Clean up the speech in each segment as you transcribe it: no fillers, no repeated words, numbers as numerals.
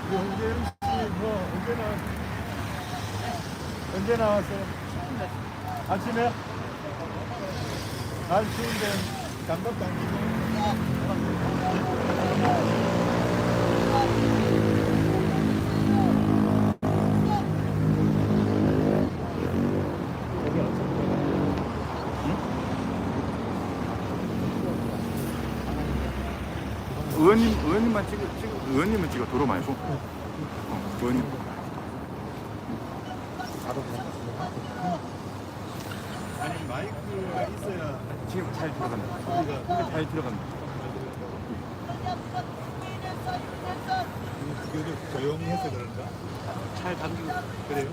홍재윤 씨뭐 언제 나왔어요? 아침에? 날 추운데 장갑도 안 끼고. 의원님은 찍어 도로 말고. 의원님. 아니 마이크가 있어야 지금 잘 들어간다. 소리가 잘 들어간다. 비교적 조용해서 그런가? 잘 담기고. 그래요?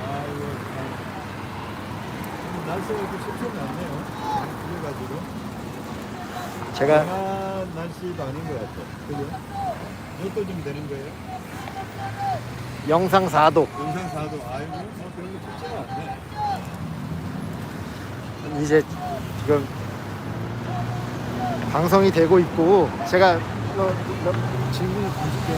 아이고 참. 날씨가 이렇게 춥지 않네요. 그래가지고 제가 강한 날씨도 아닌 것 같아. 그죠? 몇 도쯤 되는 거예요? 영상 4도. 영상 4도. 아이고 뭐 그런 거 춥지가 않네. 이제 지금 방송이 되고 있고 제가 질문을 던질게요.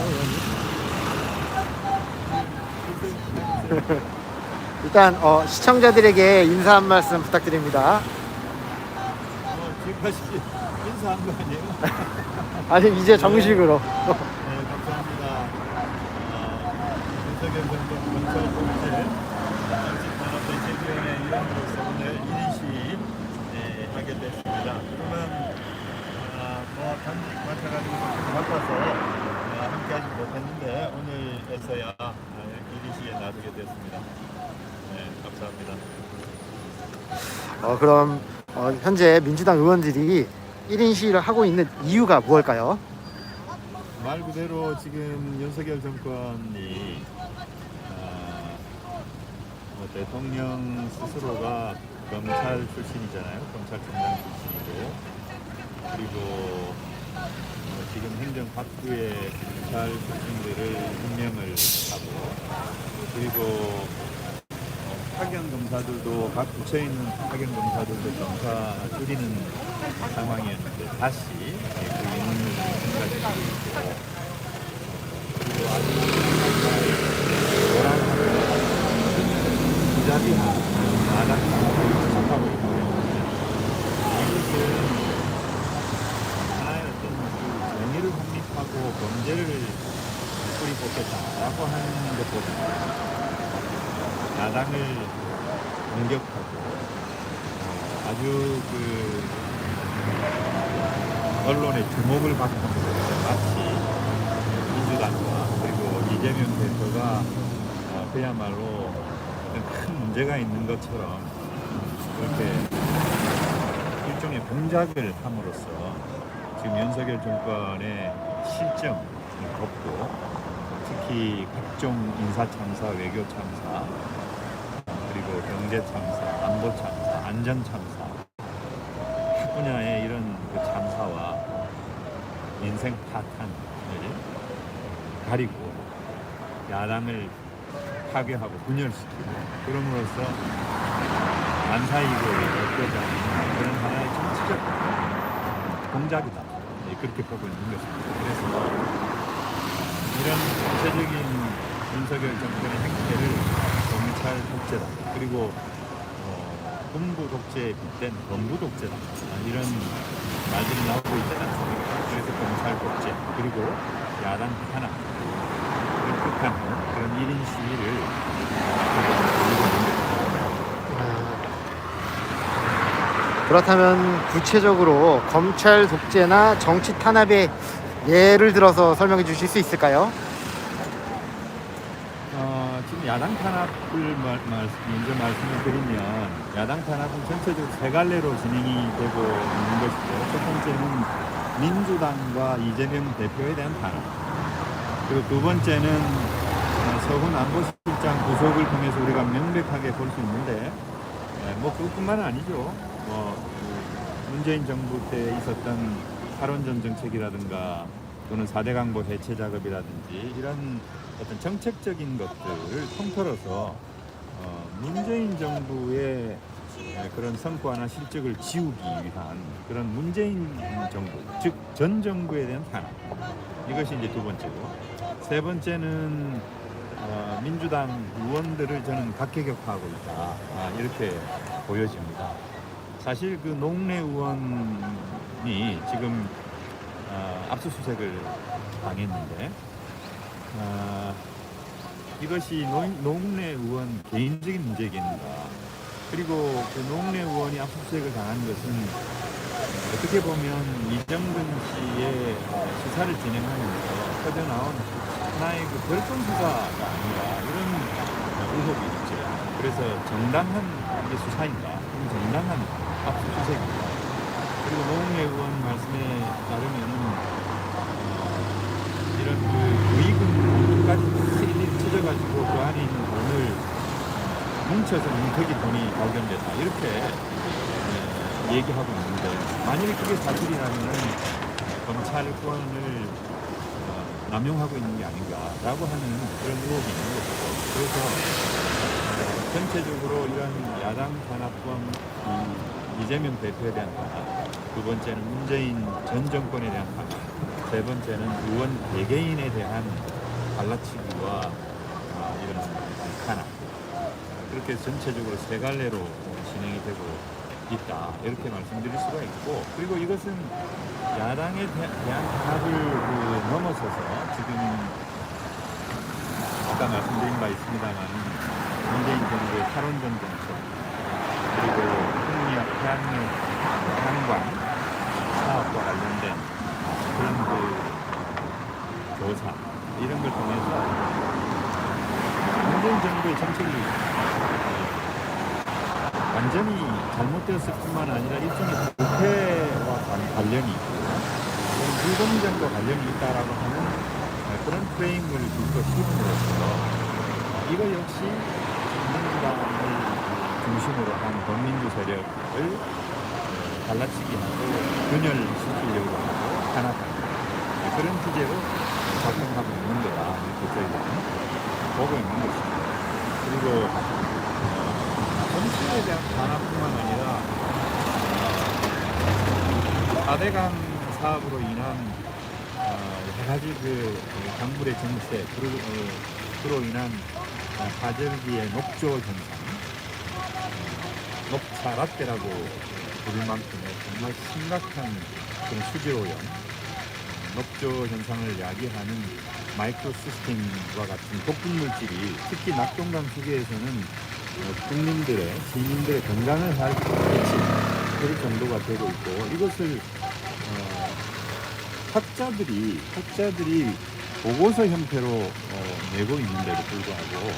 일단 시청자들에게 인사 한 말씀 부탁드립니다. 지금까지 인사한 거 아니에요? 아니 이제 정식으로. 네, 감사합니다. 윤석열 정권 검찰 공실 정치탄압 대책위원회 위원으로서 오늘 1인시 하게 됐습니다. 그러면 뭐 단직 맡아가지고 좀 바빠서 함께하지 못했는데 오늘에서야 1인시에 나서게 됐습니다. 네, 감사합니다. 그럼 현재 민주당 의원들이 1인 시위를 하고 있는 이유가 무엇일까요? 말 그대로 지금 윤석열 정권이 대통령 스스로가 검찰 출신이잖아요. 검찰총장 출신이고 그리고 지금 행정학부의 검찰 출신들을 임명을 하고 그리고 파견 검사들도 각 부처에 있는 파견 검사들도 검사 줄이는 상황이었는데 다시 그 인원을 생각하고 있고 그리고 아주 부자비한 나락을 추적하고 있고요. 이것은 하나의 어떤 그 정의를 확립하고 범죄를 뿌리 뽑겠다라고 하는 것보다 야당을 공격하고 아주 그 언론의 주목을 받고 마치 민주당과 그리고 이재명 대표가 그야말로 큰 문제가 있는 것처럼 그렇게 일종의 공작을 함으로써 지금 윤석열 정권의 실정을 덮고 특히 각종 인사참사, 외교참사 그리고 경제참사, 안보참사, 안전참사 각 분야의 이런 그 참사와 인생 파탄을 가리고 야당을 파괴하고 분열시키고 그럼으로써 만사이익을 얻고자 하는 그런 하나의 정치적 공작이다 그렇게 보고 있는 것입니다. 그래서 이런 전체적인 윤석열 정권의 행태를 검찰 독재다 그리고 군부 독재에 빗댄 범부 독재다 이런 말들이 나오고 있지 않습니까? 그래서 검찰 독재 그리고 야당 탄압 극복하는 그런 1인 시위를 그렇다면 구체적으로 검찰 독재나 정치 탄압의 예를 들어서 설명해 주실 수 있을까요? 지금 야당 탄압을 먼저 말씀을 드리면 야당 탄압은 전체적으로 세 갈래로 진행이 되고 있는 것이죠. 첫 번째는 민주당과 이재명 대표에 대한 탄압 그리고 두 번째는 서훈 안보실장 구속을 통해서 우리가 명백하게 볼 수 있는데 뭐 그것뿐만 아니죠. 문재인 정부 때 있었던 탈원전 정책이라든가 또는 4대 강보 해체 작업이라든지 이런 어떤 정책적인 것들을 통틀어서 문재인 정부의 그런 성과나 실적을 지우기 위한 그런 문재인 정부, 즉 전 정부에 대한 탄압. 이것이 이제 두 번째고, 세 번째는 민주당 의원들을 저는 각계격파하고 있다, 이렇게 보여집니다. 사실 그 노웅래 의원이 지금 압수수색을 당했는데 이것이 노웅래 의원 개인적인 문제겠는가? 그리고 그 노웅래 의원이 압수수색을 당한 것은 어떻게 보면 이정근 씨의 수사를 진행하면서 터져나온 하나의 그 별건 수사가 아닌가, 이런 의혹이 있죠. 그래서 정당한 이게 수사인가? 정당한 압수수색인가? 그리고 노웅래 의원 말씀에 따르면은 이런 그 의금까지 일일이 찢어가지고 그 안에 있는 돈을 뭉쳐서 뭉태기 돈이 발견됐다, 이렇게 얘기하고 있는데, 만약에 그게 사실이라면 검찰권을 남용하고 있는 게 아닌가라고 하는 그런 의혹이 있는 것이고, 그래서 전체적으로 이런 야당 탄압범 이재명 대표에 대한 탄압, 두 번째는 문재인 전 정권에 대한 탄압, 세 번째는 의원 개개인에 대한 갈라치기와 이런 탄압, 그렇게 전체적으로 세 갈래로 진행이 되고 있다, 이렇게 말씀드릴 수가 있고, 그리고 이것은 야당에 대한 탄압을 넘어서서 지금 아까 말씀드린 바 있습니다만 문재인 정부의 탈원전 정책, 그리고 풍력 태양광 사업과 관련된 그런 그 조사, 이런 걸 통해서 문재인 정부의 정책이 완전히 잘못되었을 뿐만 아니라 일종의 부패와 관련이 있고 불공정과 관련이 있다라고 하는 그런 프레임을 들고 씌움으로써 이거 역시 민주당을 중심으로 한 범민주 세력을 갈라치기 하고 균열시키려고 하고 탄압하는 그런 주제로 작동하고 있는 거다, 이렇게 저희들은 보고 있는 것입니다. 그리고 정치에 대한 탄압뿐만 아니라 4대강 사업으로 인한 여러 가지 그 강물의 정책으로 인한 하절기의 녹조 현상, 녹차 라떼라고 부를 만큼의 정말 심각한 그런 수질오염, 녹조 현상을 야기하는 마이크로 시스템과 같은 독극물질이 특히 낙동강 수계에서는 국민들의, 시민들의 건강을 해칠 정도가 되고 있고, 이것을 학자들이 보고서 형태로 내고 있는데도 불구하고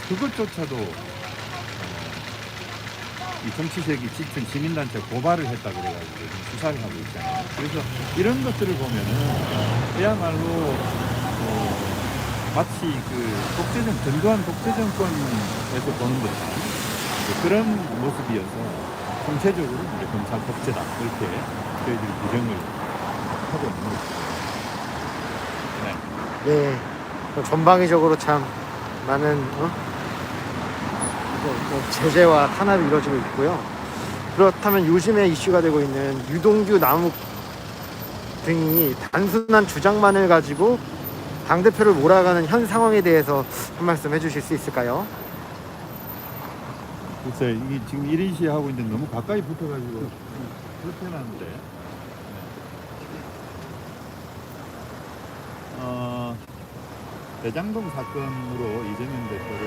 그것조차도 이 정치색이 짙은 시민단체 고발을 했다 그래가지고 지금 수사를 하고 있잖아요. 그래서 이런 것들을 보면은 그야말로 마치 그 전두환 독재정권에서 보는 듯한 그런 모습이어서 전체적으로 이제 검찰 독재다, 이렇게 저희들이 규정을 하고 있는 것입니다. 네. 네, 전방위적으로 참 많은 제재와 탄압이 이루어지고 있고요. 그렇다면 요즘에 이슈가 되고 있는 유동규 남욱 등이 단순한 주장만을 가지고 당대표를 몰아가는 현 상황에 대해서 한 말씀 해주실 수 있을까요? 글쎄, 이게 지금 1인시 하고 있는데 너무 가까이 붙어가지고 불편한데. 대장동 사건으로 이재명 대표를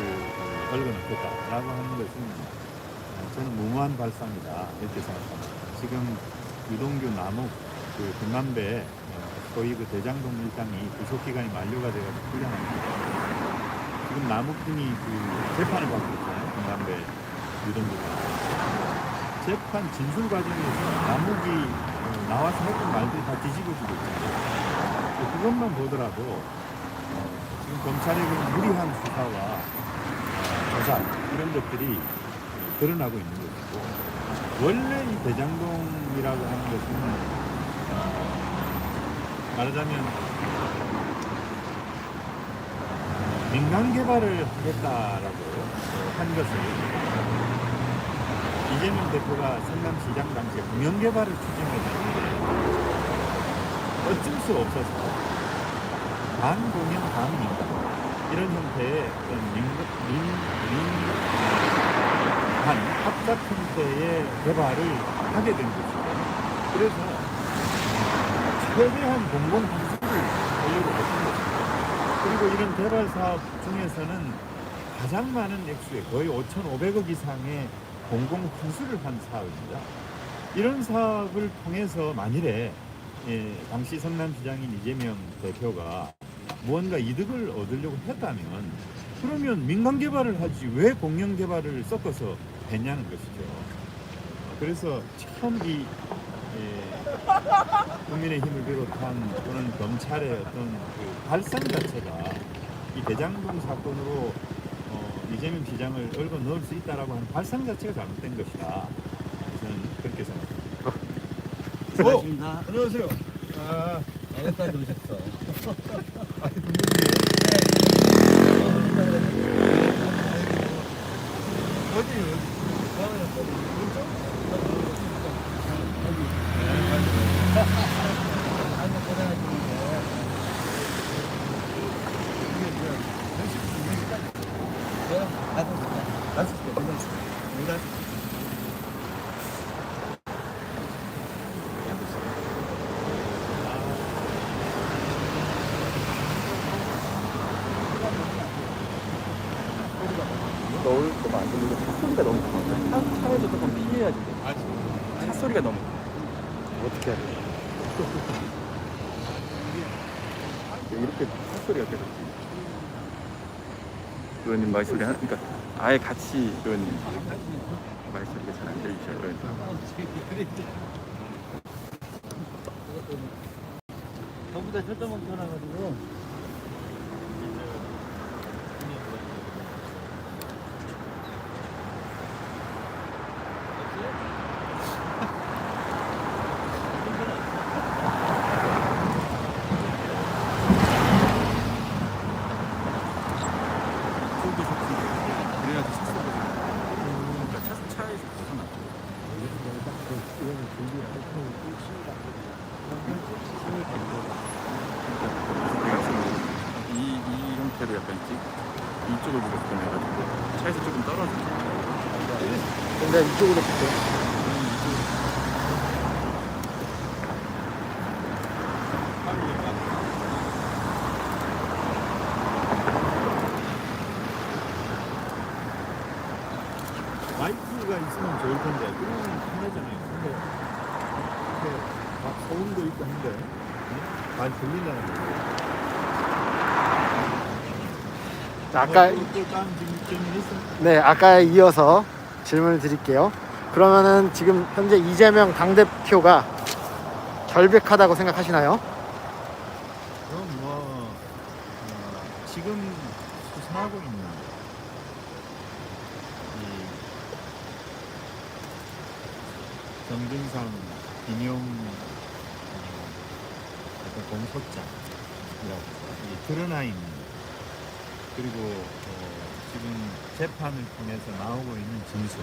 얽어놓겠다라고 하는 것은 저는 무모한 발상이다, 이렇게 생각합니다. 지금 유동규 남욱 그 금남배 소위 그 대장동 일당이 구속 기간이 만료가 돼가지고 풀려납니다. 지금 남욱 등이 그 재판을 받고 있잖아요. 금남배 유동규가 재판 진술 과정에서 남욱이 나와서 했던 말들이 다 뒤집어지고 있잖아요. 그것만 보더라도 지금 검찰의 무리한 수사와 조사, 이런 것들이 드러나고 있는 것이고, 원래 이 대장동이라고 하는 것은 말하자면 민간 개발을 하겠다라고 한 것을 이재명 대표가 성남시장 당시에 공영개발을 추진했는데 어쩔 수 없어서 반공영 반민간 이런 형태의 어떤 민간 합작 형태의 개발을 하게 된 것이죠. 그래서 최대한 공공분수를 하려고 했던 것입니다. 그리고 이런 개발 사업 중에서는 가장 많은 액수의 거의 5,500억 이상의 공공분수를 한 사업입니다. 이런 사업을 통해서 만일에 당시 성남시장인 이재명 대표가 무언가 이득을 얻으려고 했다면 그러면 민간 개발을 하지 왜 공영 개발을 섞어서 했냐는 것이죠. 그래서 참 이 국민의힘을 비롯한 또는 검찰의 어떤 그 발상 자체가 이 대장동 사건으로 이재명 시장을 얽어 넣을 수 있다라고 하는 발상 자체가 잘못된 것이다. 저는 그렇게 생각합니다. 반갑습니다. 안녕하세요. 여기까지 오셨어. 넣을 거 만드는 차 소리가 너무 커. 차에서 조금 피해야지. 차 소리가 너무 커. 어떻게 해야 돼? 이렇게 차 소리가 계속. 의원님 말소리 그러니까 아예 같이 의원님 말소리가 잘 안 들리셔요. 의원님. 전부 다 철저만 켜놔가지고. 그래야지 차 소리가. 그러니까 차에서 벗어나. 이 형태로 약간 이쪽을 보고 보내가지고 차에서 조금 떨어져. 근데 이쪽으로 볼게요. 마이크가 있으면 좋을 텐데 그러면 편하잖아요. 근데 이렇게 막 소음도 있고 한데 많이 들린다는 거예요. 자, 아까 또 다른 질문 있어요? 네, 아까에 이어서 질문을 드릴게요. 그러면은 지금 현재 이재명 당대표가 결백하다고 생각하시나요? 그럼 지금 수사하고 있는 이 정진상 인용 어떤 공소장이라고 이 드러나 있는 그리고 지금 재판을 통해서 나오고 있는 진술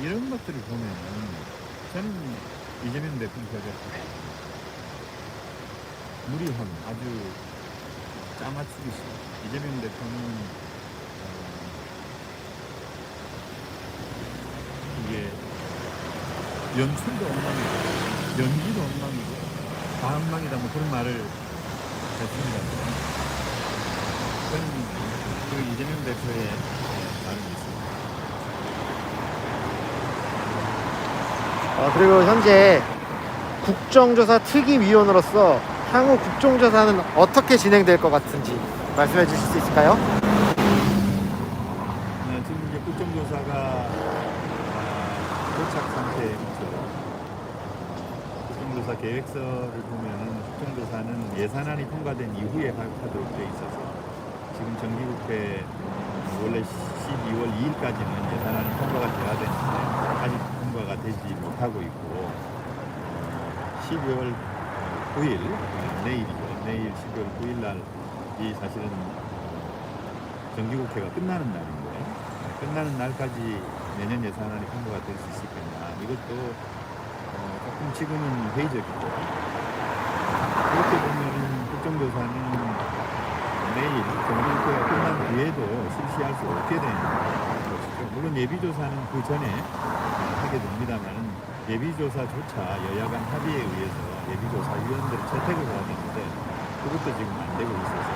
이런 것들을 보면은 저는 이재명 대통령 결백하다 무리한 아주 짜맞추기식 이재명 대통령은 이게 연출도 엉망이고 연기도 엉망이고 다 엉망이다 뭐 그런 말을 했습니다. 저는 그 이재명 대표의 말을 믿습니다. 그리고 현재 국정조사 특위위원으로서 향후 국정조사는 어떻게 진행될 것 같은지 말씀해 주실 수 있을까요? 지금 이제 국정조사가 도착 상태에 있죠. 국정조사 계획서를 보면은 국정조사는 예산안이 통과된 이후에 발표하도록 되어 있어서 지금 정기국회 원래 12월 2일까지는 예산안이 통과가 돼야 되는데 아직 통과가 되지 못하고 있고 12월 9일 내일이죠. 내일 12월 9일 날이 사실은 정기국회가 끝나는 날인데 끝나는 날까지 내년 예산안이 통과가 될 수 있을 거냐. 이것도 조금 지금은 회의적이고, 그렇게 보면은 국정조사는 내일 정부가 끝난 뒤에도 실시할 수 없게 되는 것이죠. 물론 예비조사는 그 전에 하게 됩니다만은 예비조사조차 여야 간 합의에 의해서 예비조사위원들을 채택을 해야 되는데 그것도 지금 안 되고 있어서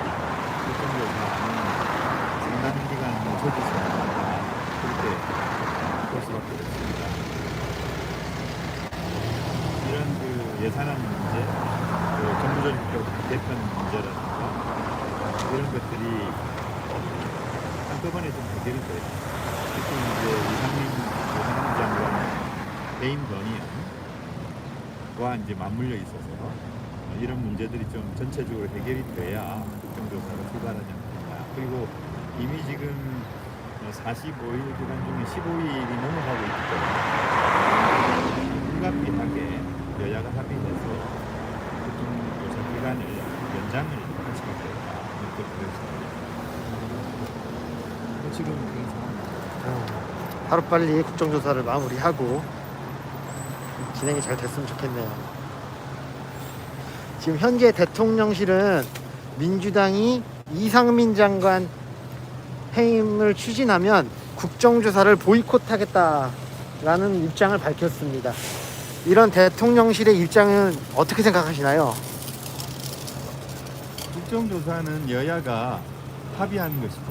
국정조사는 상당 기간 저지선을 그렇게 볼 수밖에 없습니다. 이런 그 예산안 문제, 정부조직적 개편 문제라든가 이런 것들이 한꺼번에 좀 해결이 돼요. 특히 이제 이상민 장관 해임 건의안과 이제 맞물려 있어서 이런 문제들이 좀 전체적으로 해결이 돼야 국정조사로 출발하지 않겠나. 그리고 이미 지금 45일 기간 중에 15일이 넘어가고 있기 때문에 불가피하게 여야가 합의해서 국정조사 기간을 연장을 할 수밖에 없다. 이렇게 보여집니다. 지금 그런 상황입니다. 하루빨리 국정조사를 마무리하고 진행이 잘 됐으면 좋겠네요. 지금 현재 대통령실은 민주당이 이상민 장관 해임을 추진하면 국정조사를 보이콧하겠다라는 입장을 밝혔습니다. 이런 대통령실의 입장은 어떻게 생각하시나요? 국정조사는 여야가 합의한 것이죠.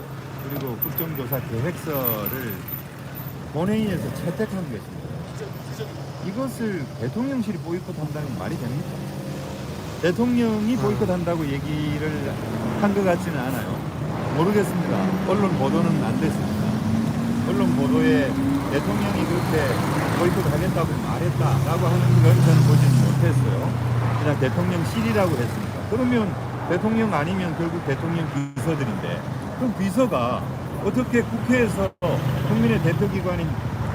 그리고 국정조사 계획서를 본회의에서 채택한 것입니다. 이것을 대통령실이 보이콧한다는 말이 됩니까? 대통령이 보이콧한다고 얘기를 한 것 같지는 않아요. 모르겠습니다. 언론 보도는 안 됐습니다. 언론 보도에 대통령이 그렇게 보이콧하겠다고 말했다라고 하는 건 저는 보지는 못했어요. 그냥 대통령실이라고 했습니다. 그러면 대통령 아니면 결국 대통령 비서들인데, 그럼 비서가 어떻게 국회에서 국민의 대표기관인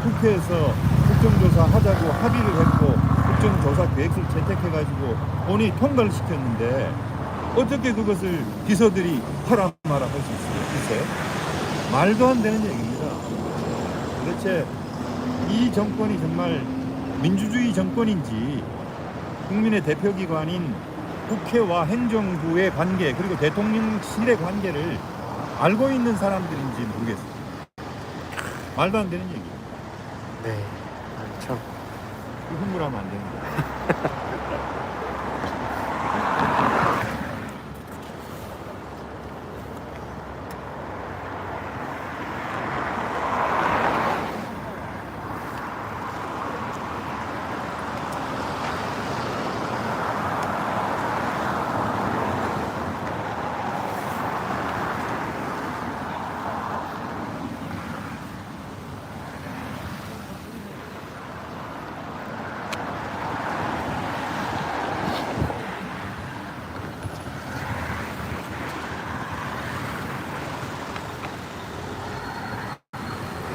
국회에서 국정조사 하자고 합의를 했고 국정조사 계획서를 채택해가지고 본회의 통과를 시켰는데 어떻게 그것을 비서들이 하라 마라 할 수 있어요? 말도 안 되는 얘기입니다. 도대체 이 정권이 정말 민주주의 정권인지 국민의 대표기관인 국회와 행정부의 관계 그리고 대통령실의 관계를 알고 있는 사람들인지 모르겠어요. 말도 안 되는 얘기예요. 네, 참. 흥분하면 안 됩니다.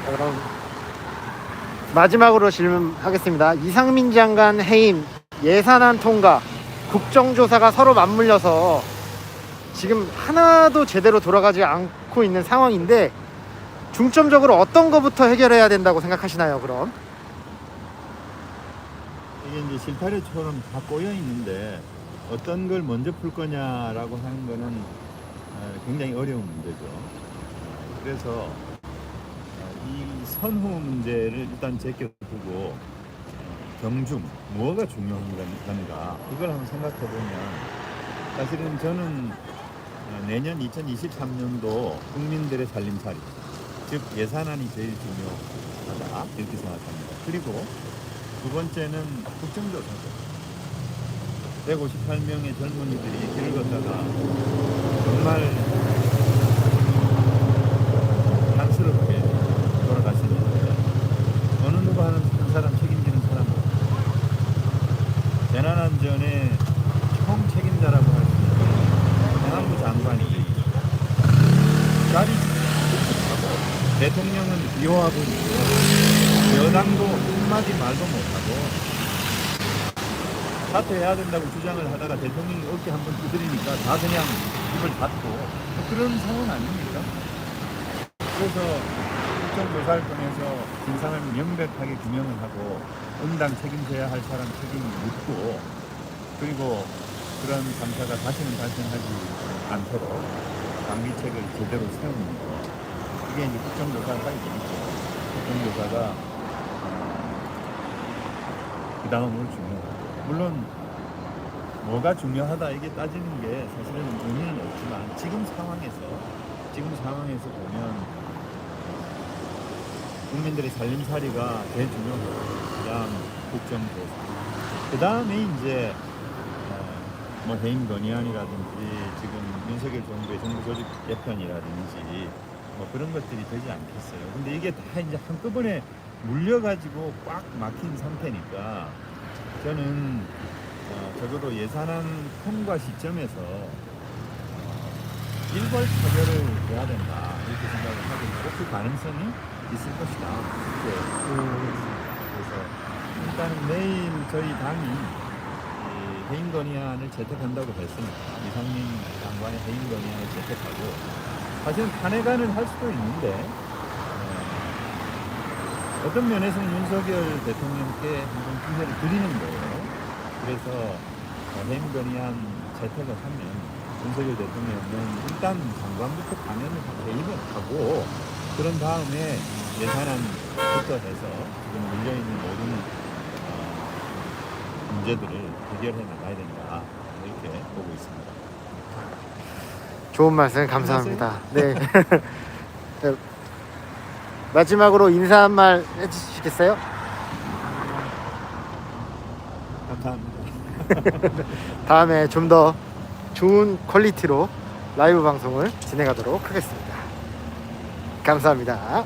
그럼 마지막으로 질문하겠습니다. 이상민 장관 해임, 예산안 통과, 국정조사가 서로 맞물려서 지금 하나도 제대로 돌아가지 않고 있는 상황인데 중점적으로 어떤 것부터 해결해야 된다고 생각하시나요? 그럼 이게 이제 실타래처럼 다 꼬여 있는데 어떤 걸 먼저 풀 거냐라고 하는 거는 굉장히 어려운 문제죠. 그래서 이 선호 문제를 일단 제껴두고 경중, 뭐가 중요한 건가 그걸 한번 생각해 보면 사실은 저는 내년 2023년도 국민들의 살림살이, 즉 예산안이 제일 중요하다 이렇게 생각합니다. 그리고 두 번째는 국정조사죠. 158명의 젊은이들이 길을 걷다가 정말 안쓰럽게 돌아가시는데 어느 누가 한 사람 책임지는 사람 없고 재난안전의 총 책임자라고 할 수 있는 행안부 장관이 자리 하고 대통령은 비호하고 있고 여당도 한마디 말도 못하고 사퇴해야 된다고 주장을 하다가 대통령이 어깨 한번 두드리니까 다 그냥 입을 닫고 그런 상황 아닙니까? 그래서 국정조사를 통해서 진상을 명백하게 규명을 하고 응당 책임져야 할 사람 책임을 묻고 그리고 그런 감사가 다시는 발생하지 않도록 방지책을 제대로 세우는 거 이게 이제 국정조사를 하게 되겠죠. 국정조사가 그 다음으로 중요하고 물론 뭐가 중요하다 이게 따지는 게 사실은 의미는 없지만 지금 상황에서 보면 국민들의 살림살이가 제일 중요하고 그다음 국정조사 그다음에 이제 뭐 해임 건의안이라든지 지금 윤석열 정부의 정부 조직 개편이라든지 뭐 그런 것들이 되지 않겠어요. 근데 이게 다 이제 한꺼번에 물려가지고 꽉 막힌 상태니까 저는 적어도 예산안 통과 시점에서 일괄 처결을 해야 된다 이렇게 생각을 하고 있고 그 가능성이 있을 것이다. 그래서 일단은 내일 저희 당이 이 해임 건의안을 채택한다고 했으니까 이상민 장관의 해임 건의안을 채택하고 사실은 탄핵안을 할 수도 있는데 어떤 면에서는 윤석열 대통령께 한번 기회를 드리는 거예요. 그래서 해임 건의안 채택을 하면 윤석열 대통령은 일단 장관부터 강연을 하고 해임을 하고 그런 다음에 예산안부터 해서 지금 물려있는 모든 문제들을 해결해 나가야 된다 이렇게 보고 있습니다. 좋은 말씀 감사합니다. 네. 네. 마지막으로 인사 한 말 해주시겠어요? 감사합니다. 다음에 좀 더 좋은 퀄리티로 라이브 방송을 진행하도록 하겠습니다. 감사합니다.